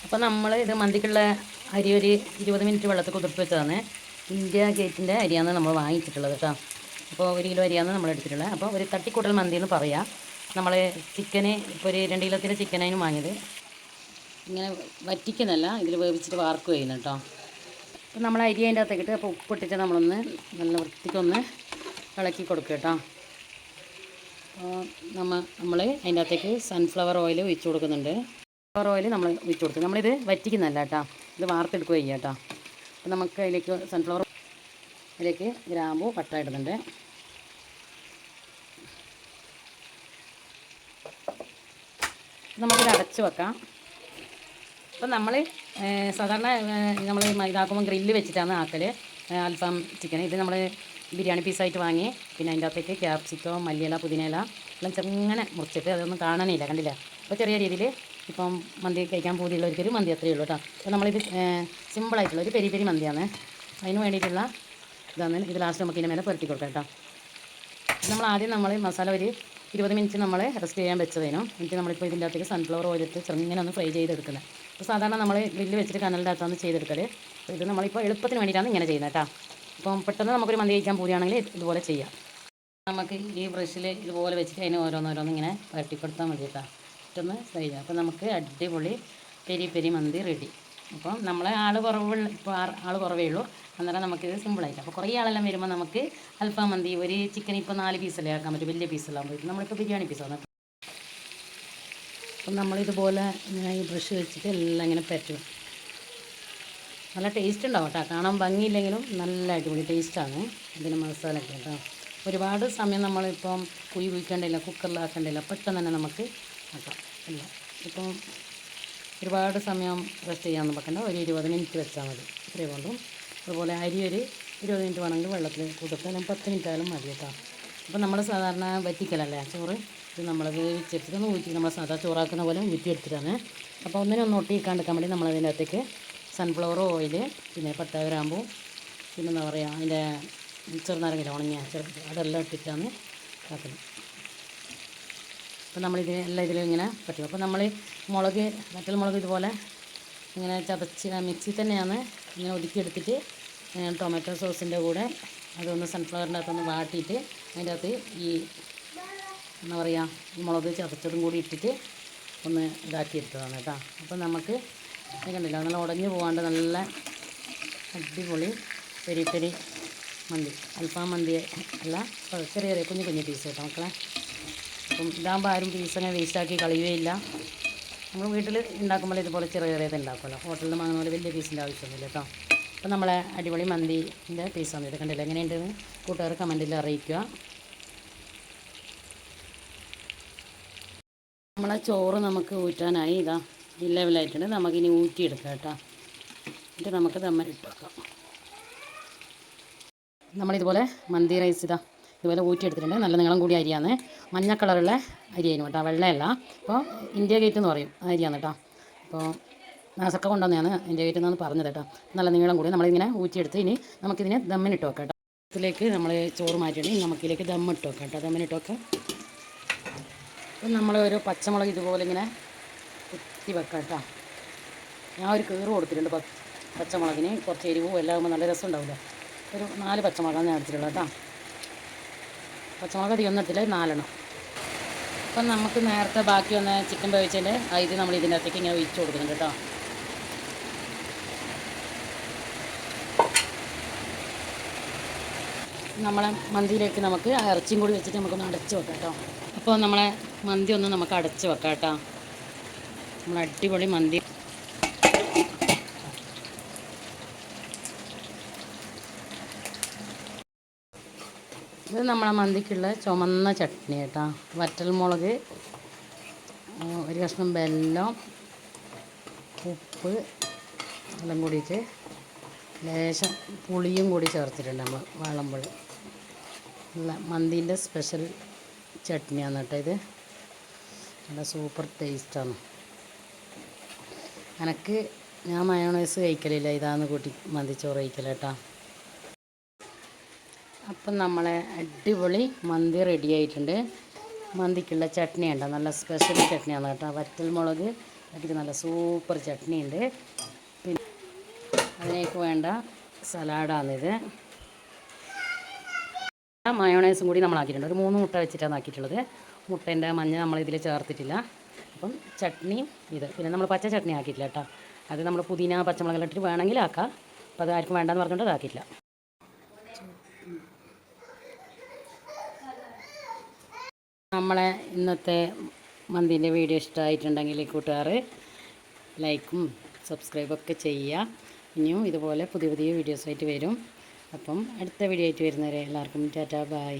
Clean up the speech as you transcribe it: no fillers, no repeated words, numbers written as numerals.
അപ്പോൾ നമ്മൾ ഇത് മന്തിക്കുള്ള അരി ഒരു 20 മിനിറ്റ് വെള്ളത്തിൽ കുതിർത്ത് വെച്ചതാണ്. ഇന്ത്യ ഗേറ്റിൻ്റെ അരിയാണ് നമ്മൾ വാങ്ങിച്ചിട്ടുള്ളത് കേട്ടോ. അപ്പോൾ 1 കിലോ അരിയാണ് നമ്മൾ എടുത്തിട്ടുള്ളത്. അപ്പോൾ ഒരു തട്ടിക്കൂട്ടൽ മന്തി എന്ന് പറയാം. നമ്മൾ ചിക്കന് ഇപ്പോൾ ഒരു 2 കിലോത്തിൻ്റെ ചിക്കനായിരുന്നു വാങ്ങിയത്. ഇങ്ങനെ വറ്റിക്കുന്നല്ല, ഇതിൽ വേവിച്ചിട്ട് വാർക്ക് ചെയ്യുന്നു കേട്ടോ. അപ്പോൾ നമ്മൾ അരി അതിൻ്റെ അകത്തേക്ക് ഇട്ട് അപ്പോൾ ഉപ്പിട്ടിട്ട് നമ്മളൊന്ന് നല്ല വൃത്തിക്കൊന്ന് ഇളക്കി കൊടുക്കുക കേട്ടോ. നമ്മൾ അതിൻ്റെ അകത്തേക്ക് സൺഫ്ലവർ ഓയിൽ ഒഴിച്ച് കൊടുക്കുന്നുണ്ട്. സൺഫ്ലവർ ഓയിൽ നമ്മൾ ഒഴിച്ച് കൊടുക്കും. നമ്മളിത് വറ്റിക്കുന്നല്ല കേട്ടോ, ഇത് വാർത്തെടുക്കുക ചെയ്യുക കേട്ടോ. അപ്പോൾ നമുക്ക് അതിലേക്ക് അതിലേക്ക് ഗ്രാമ്പൂ പട്ട ഇടുന്നുണ്ട്. നമുക്കിത് അടച്ച് വെക്കാം. അപ്പം നമ്മൾ സാധാരണ നമ്മൾ ഇതാക്കുമ്പോൾ ഗ്രില്ല് വെച്ചിട്ടാണ് ആക്കൽ അൽഫാം ചിക്കൻ. ഇത് നമ്മൾ ബിരിയാണി പീസായിട്ട് വാങ്ങി, പിന്നെ അതിൻ്റെ അകത്തേക്ക് ക്യാപ്സിക്കോ, മല്ലിയില, പുതിനയില എല്ലാം ചെറുങ്ങനെ മുറിച്ചിട്ട് അതൊന്നും കാണാനില്ല, കണ്ടില്ല. അപ്പോൾ ചെറിയ രീതിയിൽ ഇപ്പം മന്തി കഴിക്കാൻ പൂതിയുള്ളവർക്കൊരു മന്തി അത്രയേ ഉള്ളൂ കേട്ടോ. അപ്പോൾ നമ്മളിത് സിമ്പിളായിട്ടുള്ള ഒരു പെരി പെരി മന്തിയാണ്. അതിന് വേണ്ടിയിട്ടുള്ള ഇതാണ്. ഇത് ലാസ്റ്റ് നമുക്ക് ഇതിൻ്റെ മേലെ പുരട്ടി കൊടുക്കാം കേട്ടോ. നമ്മൾ ആദ്യം മസാല ഒരു 20 മിനിറ്റ് നമ്മൾ റെസ്റ്റ് ചെയ്യാൻ വെച്ചതിനു എന്നിട്ട് നമ്മളിപ്പോൾ ഇതിൻ്റെ അകത്തേക്ക് സൺഫ്ലവർ ഓയിലിട്ട് ചെറുങ്ങനെ ഒന്ന് ഫ്രൈ ചെയ്തെടുക്കുന്നത്. അപ്പോൾ സാധാരണ നമ്മൾ ഗ്രില്ല് വെച്ചിട്ട് കനലിൻ്റെ അകത്താണ് ചെയ്തെടുക്കൽ. അപ്പോൾ ഇത് നമ്മളിപ്പോൾ എളുപ്പത്തിന് വേണ്ടിയിട്ടാണ് ഇങ്ങനെ ചെയ്യുന്നത് കേട്ടോ. അപ്പം പെട്ടെന്ന് നമുക്കൊരു മന്തി കഴിക്കാൻ പൂതിയാണെങ്കിൽ ഇതുപോലെ ചെയ്യാം. നമുക്ക് ഈ ബ്രഷിൽ ഇതുപോലെ വെച്ചിട്ട് അതിന് ഓരോന്നോരോന്ന് ഇങ്ങനെ വരട്ടി കൊടുത്താൽ മതി കേട്ടോ. ഇട്ടൊന്ന് ഫ്രൈ ചെയ്യാം. അപ്പോൾ നമുക്ക് അടിപൊളി പെരി പെരി മന്തി റെഡി. അപ്പം നമ്മളെ ഇപ്പോൾ ആൾ കുറവേ ഉള്ളൂ, അന്നേരം നമുക്കിത് സിമ്പിളായിട്ട്. അപ്പോൾ കുറേ ആളെല്ലാം വരുമ്പോൾ നമുക്ക് അൽഫാം മന്തി ഒരു ചിക്കൻ ഇപ്പോൾ 4 പീസല്ലേ ആക്കാൻ പറ്റും, വലിയ പീസെല്ലാം നമ്മളിപ്പോൾ ബിരിയാണി പീസാണ്. അപ്പം നമ്മളിതുപോലെ ഇങ്ങനെ ഈ ബ്രഷ് വെച്ചിട്ട് എല്ലാം ഇങ്ങനെ പറ്റും. നല്ല ടേസ്റ്റ് ഉണ്ടാവും കേട്ടോ. കാണാൻ ഭംഗിയില്ലെങ്കിലും നല്ല അടിപൊളി ടേസ്റ്റാണ് ഇതിന് മസാല ഒക്കെ കേട്ടോ. ഒരുപാട് സമയം നമ്മളിപ്പം കുഴിക്കേണ്ടില്ല, കുക്കറിലാക്കേണ്ടില്ല, പെട്ടെന്ന് തന്നെ നമുക്ക് ആക്കാം. അല്ല ഇപ്പം ഒരുപാട് സമയം റെസ്റ്റ് ചെയ്യാമെന്ന് വെക്കണ്ട, ഒരു 20 മിനിറ്റ് വെച്ചാൽ മതി. ഇത്രയും കൊണ്ടും അതുപോലെ അരി ഒരു 20 മിനിറ്റ് വേണമെങ്കിൽ വെള്ളത്തിൽ കുതിർത്താൽ 10 മിനിറ്റ് ആയാലും മതി കേട്ടോ. അപ്പോൾ നമ്മൾ സാധാരണ വറ്റിക്കലല്ലേ ചോറ്, ഇത് നമ്മൾ വേവിച്ചെടുത്തിട്ട് ഊറ്റി നമ്മൾ സാധാ ചോറാക്കുന്ന പോലെ ഊറ്റിയെടുത്തിട്ടാണ്. അപ്പോൾ ഒന്നിനൊന്ന് ഒട്ടിക്കാണ്ടിരിക്കാൻ വേണ്ടി നമ്മളതിൻ്റെ അകത്തേക്ക് സൺഫ്ലവർ ഓയിൽ, പിന്നെ പട്ട, ഗ്രാമ്പൂ, പിന്നെ എന്താ പറയുക അതിൻ്റെ ചെറുനാരങ്ങ ഉണങ്ങിയ അതെല്ലാം ഇട്ടിട്ടാണ് ആക്കുന്നത്. അപ്പോൾ നമ്മളിതിനെല്ലാം ഇതിലിങ്ങനെ പറ്റും. അപ്പോൾ നമ്മൾ വറ്റൽ മുളക് ഇതുപോലെ ഇങ്ങനെ ചതച്ച് മിക്സി തന്നെയാണ് ഇങ്ങനെ ഒതുക്കിയെടുത്തിട്ട് ടൊമാറ്റോ സോസിൻ്റെ കൂടെ അതൊന്ന് സൺഫ്ലവറിൻ്റെ അകത്തൊന്ന് വാട്ടിയിട്ട് അതിൻ്റെ അകത്ത് ഈ എന്താ പറയുക ഈ മുളക് ചതച്ചതും കൂടി ഇട്ടിട്ട് ഒന്ന് ഇതാക്കിയെടുത്തതാണ് കേട്ടോ. അപ്പോൾ നമുക്ക് കണ്ടില്ല, നല്ല ഉടഞ്ഞു പോകാണ്ട് നല്ല അടിപൊളി പെരി പെരി മന്തി, അൽഫാം മന്തി അല്ല, ചെറിയ ചെറിയ കുഞ്ഞു കുഞ്ഞു പീസ് കേട്ടോ മക്കളെ. അപ്പം ഇതാകുമ്പോൾ ആരും പീസങ്ങനെ വേസ്റ്റാക്കി കളയുകയില്ല. നമ്മൾ വീട്ടിൽ ഉണ്ടാക്കുമ്പോൾ ഇതുപോലെ ചെറിയ ചെറിയത് ഉണ്ടാക്കുമല്ലോ, ഹോട്ടലിൽ നിന്ന് വാങ്ങുന്ന പോലെ വലിയ പീസിൻ്റെ ആവശ്യമൊന്നുമില്ല കേട്ടോ. അപ്പോൾ നമ്മളെ അടിപൊളി മന്തിൻ്റെ പീസ് വന്നിട്ട് കണ്ടില്ല, എങ്ങനെയുണ്ടെന്ന് കൂട്ടുകാർ കമൻറ്റിൽ അറിയിക്കുക. നമ്മളെ ചോറ് നമുക്ക് ഊറ്റാനായി ഇതാ ഈ ലെവലായിട്ടുണ്ട്. നമുക്കിനി ഊറ്റിയെടുക്കാം കേട്ടോ. എന്നിട്ട് നമുക്ക് ദമ്മനിട്ട് വെക്കാം. നമ്മളിതുപോലെ മന്തി റൈസ് ഇതുപോലെ ഊറ്റിയെടുത്തിട്ടുണ്ട്. നല്ല നീളം കൂടിയ അരിയാണ്, മഞ്ഞ കളറുള്ള അരിയായിരുന്നു കേട്ടോ, വെള്ളയല്ല. അപ്പോൾ ഇന്ത്യ ഗേറ്റ് എന്ന് പറയും ആ അരിയാണ് കേട്ടോ. അപ്പോൾ നാസൊക്കെ കൊണ്ടുവന്നെയാണ് ഇന്ത്യ ഗേറ്റ് എന്നാണ് പറഞ്ഞത് കേട്ടോ. നല്ല നീളം കൂടി നമ്മളിങ്ങനെ ഊറ്റിയെടുത്ത് ഇനി നമുക്കിതിനെ ദമ്മിനിട്ട് വെക്കാം കേട്ടോ. ഇതിലേക്ക് നമ്മൾ ചോറ് മാറ്റിയിട്ട് നമുക്കിതിലേക്ക് ദമ്മിട്ട് വെക്കാം കേട്ടോ. ദമ്മിനിട്ട് വെക്കാം. അപ്പം നമ്മൾ ഒരു പച്ചമുളക് ഇതുപോലെ ഇങ്ങനെ കുത്തി വെക്കാം കേട്ടോ. ഞാൻ ഒരു കീറ് കൊടുത്തിട്ടുണ്ട് പച്ചമുളകിന്, കുറച്ച് എരിവും എല്ലാം ആകുമ്പോൾ നല്ല രസം ഉണ്ടാവില്ല. ഒരു 4 പച്ചമുളകാണ് ഞാൻ എടുത്തിട്ടുള്ളത് കേട്ടോ. പച്ചമുളക് അധികം എടുത്തില്ല, 4 അപ്പം നമുക്ക് നേരത്തെ ബാക്കി വന്ന ചിക്കൻ വേവിച്ചതിൻ്റെ ഇത് നമ്മൾ ഇതിൻ്റെ അകത്തേക്ക് ഇങ്ങനെ ഒഴിച്ച് കൊടുക്കുന്നുണ്ട് കേട്ടോ. നമ്മളെ മന്തിയിലേക്ക് നമുക്ക് ഇറച്ചിയും കൂടി വെച്ചിട്ട് നമുക്കൊന്ന് അടച്ച് വെക്കാം കേട്ടോ. അപ്പോൾ നമ്മളെ മന്തി ഒന്ന് നമുക്ക് അടച്ച് വെക്കാം കേട്ടോ. നമ്മൾ അടിപൊളി മന്തി. ഇത് നമ്മളെ മന്തിക്കുള്ള ചുമന്ന ചട്നി കേട്ടോ. വറ്റൽ മുളക്, ഒരു കഷ്ണം വെല്ലം, ഉപ്പ് എല്ലാം കൂടിയിട്ട് ലേശം പുളിയും കൂടി ചേർത്തിട്ടുണ്ട് നമ്മൾ വാളമ്പുൾ. നല്ല മന്തീൻ്റെ സ്പെഷ്യൽ ചട്നിയാണ് കേട്ടോ ഇത്. നല്ല സൂപ്പർ ടേസ്റ്റാണ്. ഞാൻ മയോണൈസ് കഴിക്കലില്ല, ഇതാന്ന് കൂട്ടി മന്തിച്ചോറ് കഴിക്കല കേട്ടോ. അപ്പം നമ്മളെ അടിപൊളി മന്തി റെഡി ആയിട്ടുണ്ട്. മന്തിക്കുള്ള ചട്നി ഉണ്ടോ, നല്ല സ്പെഷ്യൽ ചട്നിയാണ് കേട്ടോ. വറ്റൽ മുളക്, അതിൽ നല്ല സൂപ്പർ ചട്നി ഉണ്ട്. പിന്നെ അതിലേക്ക് വേണ്ട സലാഡാണിത്. മയോണൈസും കൂടി നമ്മളാക്കിയിട്ടുണ്ട്. ഒരു 3 മുട്ട വെച്ചിട്ടാണ് ആക്കിയിട്ടുള്ളത്. മുട്ടേൻ്റെ മഞ്ഞ നമ്മളിതിൽ ചേർത്തിട്ടില്ല. അപ്പം ചട്നിയും ഇത് പിന്നെ നമ്മൾ പച്ച ചട്നി ആക്കിയിട്ടില്ല കേട്ടോ. അത് നമ്മൾ പുതിന പച്ചമുളകെല്ലാം ഇട്ടിട്ട് വേണമെങ്കിൽ ആക്കാം. അപ്പോൾ അത് ആർക്കും വേണ്ടെന്ന് പറഞ്ഞുകൊണ്ട് അതാക്കിയിട്ടില്ല. നമ്മളെ ഇന്നത്തെ മന്തിൻ്റെ വീഡിയോ ഇഷ്ടമായിട്ടുണ്ടെങ്കിൽ കൂട്ടുകാർ ലൈക്കും സബ്സ്ക്രൈബൊക്കെ ചെയ്യുക. ഇനിയും ഇതുപോലെ പുതിയ പുതിയ വീഡിയോസായിട്ട് വരും. അപ്പം അടുത്ത വീഡിയോ ആയിട്ട് വരുന്നവരെ എല്ലാവർക്കും ടാറ്റാ ബൈ.